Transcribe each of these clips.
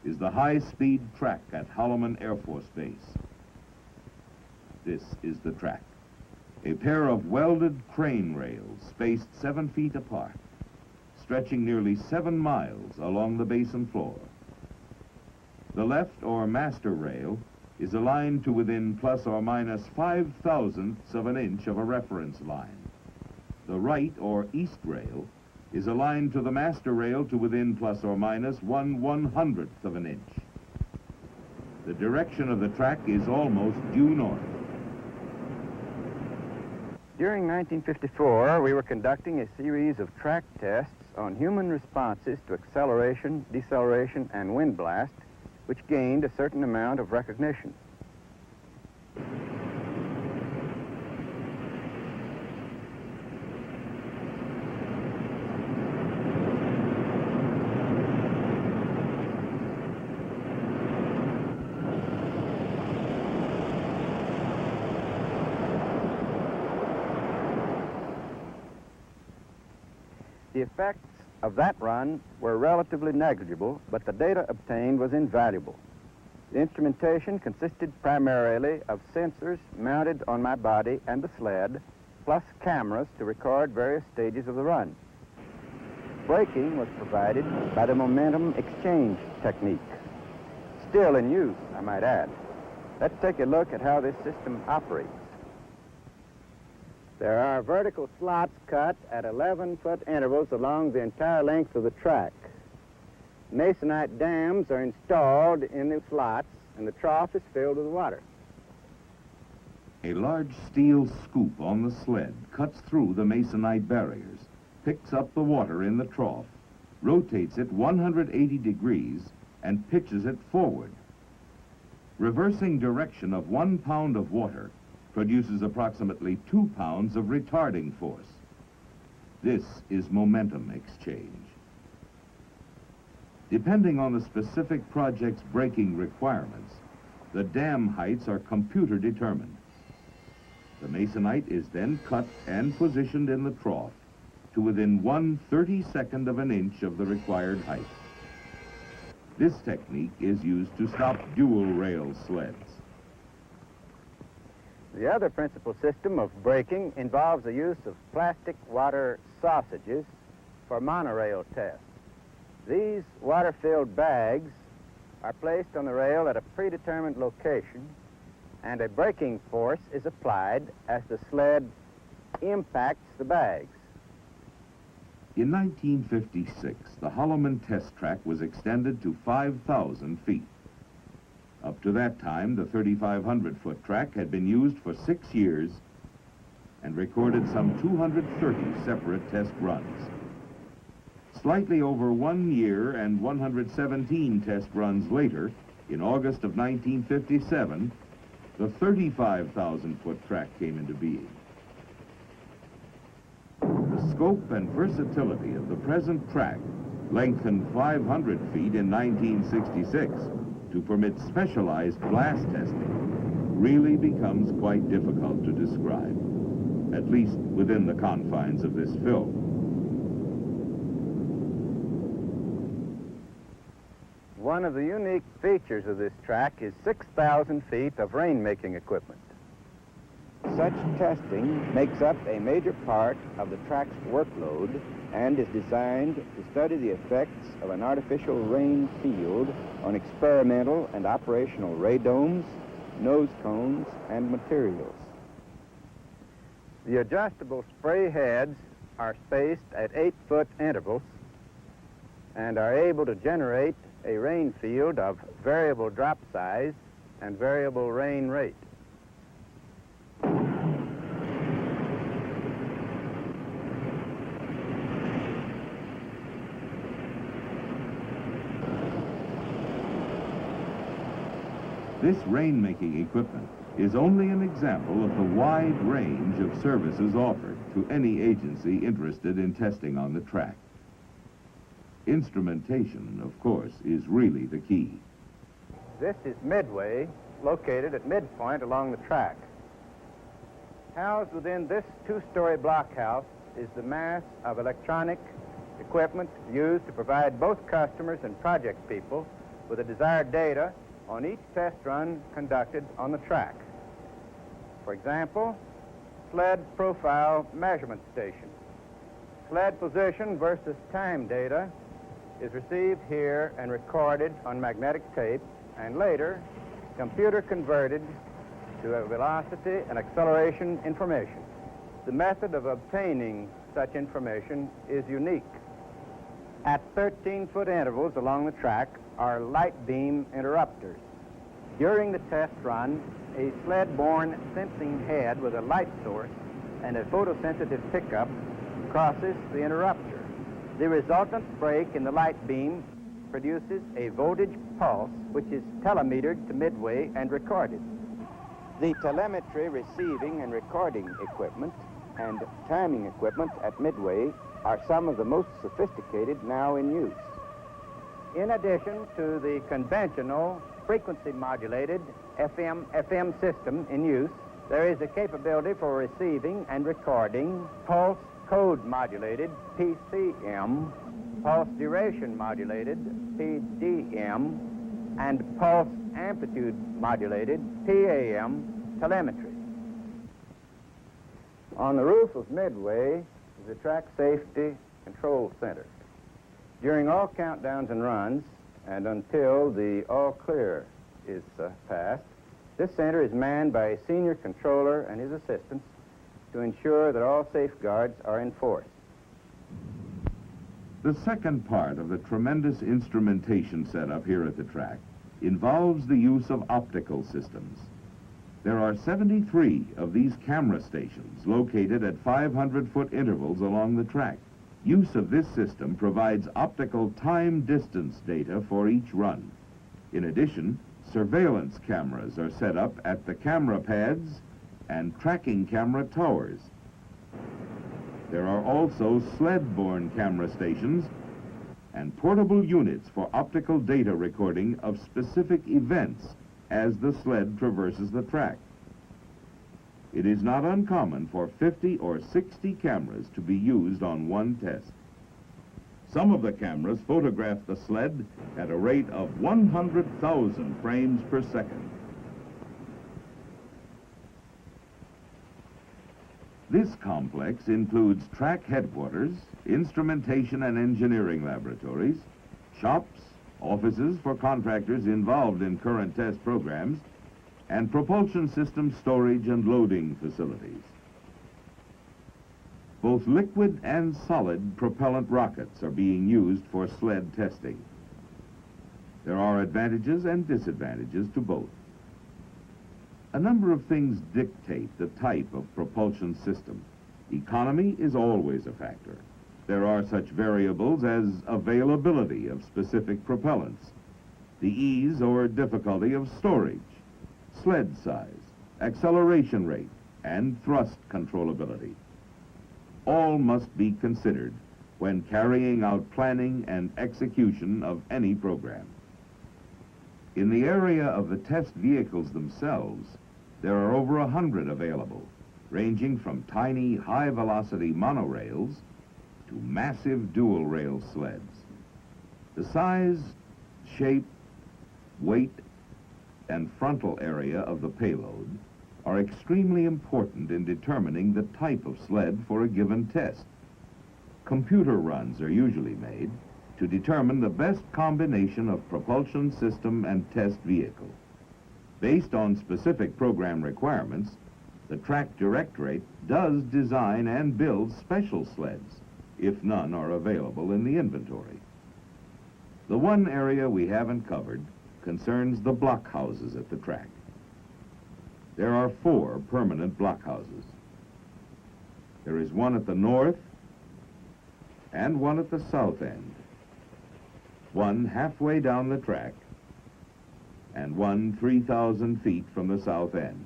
is the high-speed track at Holloman Air Force Base. This is the track. A pair of welded crane rails spaced 7 feet apart, stretching nearly 7 miles along the basin floor. The left or master rail is aligned to within plus or minus 5/1000ths of an inch of a reference line. The right or east rail is aligned to the master rail to within plus or minus 1/100th of an inch. The direction of the track is almost due north. During 1954, we were conducting a series of track tests on human responses to acceleration, deceleration, and wind blast, which gained a certain amount of recognition. The effects of that run were relatively negligible, but the data obtained was invaluable. The instrumentation consisted primarily of sensors mounted on my body and the sled, plus cameras to record various stages of the run. Braking was provided by the momentum exchange technique, still in use, I might add. Let's take a look at how this system operates. There are vertical slots cut at 11-foot intervals along the entire length of the track. Masonite dams are installed in the slots, and the trough is filled with water. A large steel scoop on the sled cuts through the masonite barriers, picks up the water in the trough, rotates it 180 degrees, and pitches it forward. Reversing direction of 1 pound of water produces approximately 2 pounds of retarding force. This is momentum exchange. Depending on the specific project's braking requirements, the dam heights are computer determined. The masonite is then cut and positioned in the trough to within 1/32nd of an inch of the required height. This technique is used to stop dual rail sleds. The other principal system of braking involves the use of plastic water sausages for monorail tests. These water-filled bags are placed on the rail at a predetermined location, and a braking force is applied as the sled impacts the bags. In 1956, the Holloman test track was extended to 5,000 feet. Up to that time, the 3,500-foot track had been used for 6 years and recorded some 230 separate test runs. Slightly over 1 year and 117 test runs later, in August of 1957, the 35,000-foot track came into being. The scope and versatility of the present track, lengthened 500 feet in 1966, to permit specialized blast testing, really becomes quite difficult to describe, at least within the confines of this film. One of the unique features of this track is 6,000 feet of rainmaking equipment. Such testing makes up a major part of the track's workload and is designed to study the effects of an artificial rain field on experimental and operational radomes, nose cones, and materials. The adjustable spray heads are spaced at 8-foot intervals and are able to generate a rain field of variable drop size and variable rain rate. This rain-making equipment is only an example of the wide range of services offered to any agency interested in testing on the track. Instrumentation, of course, is really the key. This is Midway, located at midpoint along the track. Housed within this 2-story blockhouse is the mass of electronic equipment used to provide both customers and project people with the desired data on each test run conducted on the track. For example, sled profile measurement station. Sled position versus time data is received here and recorded on magnetic tape, and later computer converted to a velocity and acceleration information. The method of obtaining such information is unique. At 13-foot intervals along the track are light beam interrupters. During the test run, a sled-borne sensing head with a light source and a photosensitive pickup crosses the interrupter. The resultant break in the light beam produces a voltage pulse, which is telemetered to Midway and recorded. The telemetry receiving and recording equipment and timing equipment at Midway are some of the most sophisticated now in use. In addition to the conventional frequency-modulated FM system in use, there is a capability for receiving and recording pulse code-modulated PCM, pulse duration-modulated PDM, and pulse amplitude-modulated PAM telemetry. On the roof of Midway is the Track Safety Control Center. During all countdowns and runs, and until the all clear is passed, this center is manned by a senior controller and his assistants to ensure that all safeguards are enforced. The second part of the tremendous instrumentation setup here at the track involves the use of optical systems. There are 73 of these camera stations located at 500-foot intervals along the track. Use of this system provides optical time-distance data for each run. In addition, surveillance cameras are set up at the camera pads and tracking camera towers. There are also sled-borne camera stations and portable units for optical data recording of specific events as the sled traverses the track. It is not uncommon for 50 or 60 cameras to be used on one test. Some of the cameras photograph the sled at a rate of 100,000 frames per second. This complex includes track headquarters, instrumentation and engineering laboratories, shops, offices for contractors involved in current test programs, and propulsion system storage and loading facilities. Both liquid and solid propellant rockets are being used for sled testing. There are advantages and disadvantages to both. A number of things dictate the type of propulsion system. Economy is always a factor. There are such variables as availability of specific propellants, the ease or difficulty of storage, sled size, acceleration rate, and thrust controllability. All must be considered when carrying out planning and execution of any program. In the area of the test vehicles themselves, there are over 100 available, ranging from tiny high-velocity monorails to massive dual-rail sleds. The size, shape, weight, and frontal area of the payload are extremely important in determining the type of sled for a given test. Computer runs are usually made to determine the best combination of propulsion system and test vehicle. Based on specific program requirements, the Track Directorate does design and build special sleds, if none are available in the inventory. The one area we haven't covered concerns the blockhouses at the track. There are 4 permanent blockhouses. There is one at the north and one at the south end, one halfway down the track, and one 3,000 feet from the south end.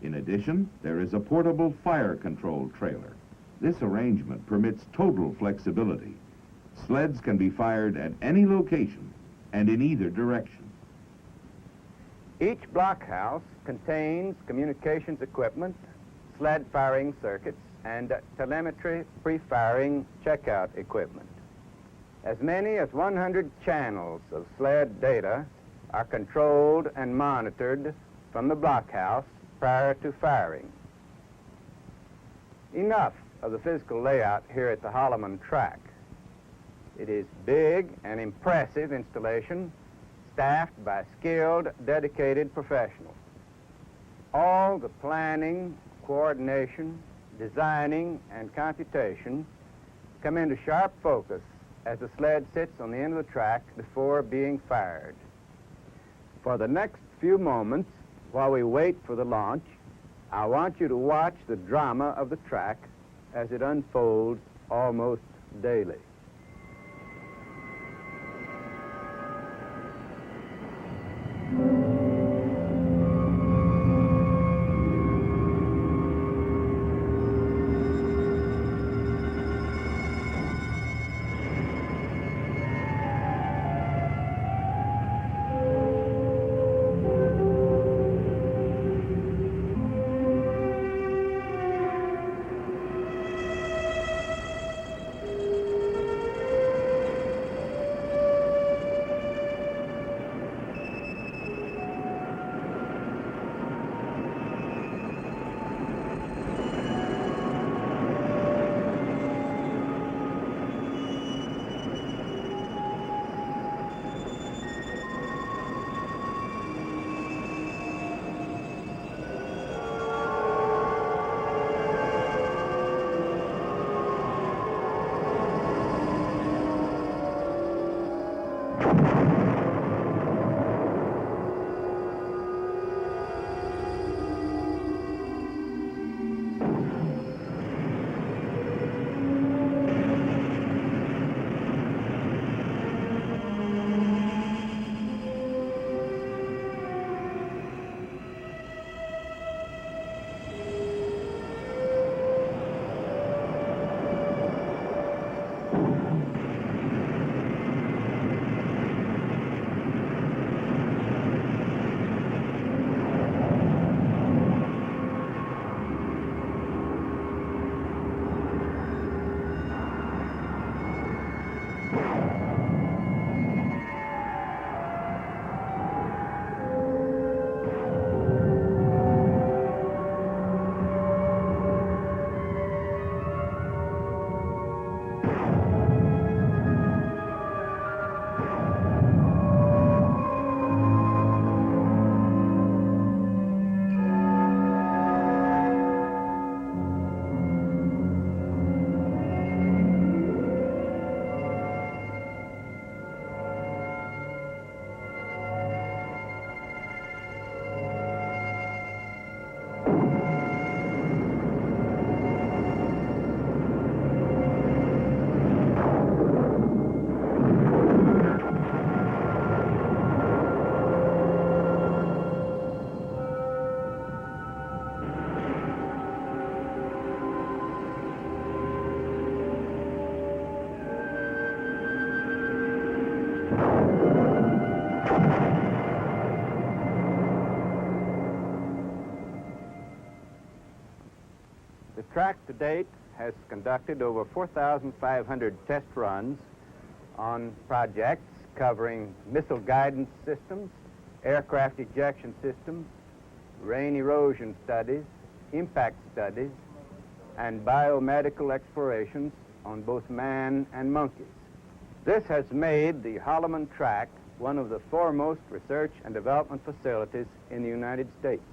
In addition, there is a portable fire control trailer. This arrangement permits total flexibility. Sleds can be fired at any location and in either direction. Each blockhouse contains communications equipment, sled firing circuits, and telemetry pre-firing checkout equipment. As many as 100 channels of sled data are controlled and monitored from the blockhouse prior to firing. Enough of the physical layout here at the Holloman track. It is big and impressive installation staffed by skilled, dedicated professionals. All the planning, coordination, designing, and computation come into sharp focus as the sled sits on the end of the track before being fired. For the next few moments, while we wait for the launch, I want you to watch the drama of the track as it unfolds almost daily. The track to date has conducted over 4,500 test runs on projects covering missile guidance systems, aircraft ejection systems, rain erosion studies, impact studies, and biomedical explorations on both man and monkeys. This has made the Holloman track one of the foremost research and development facilities in the United States.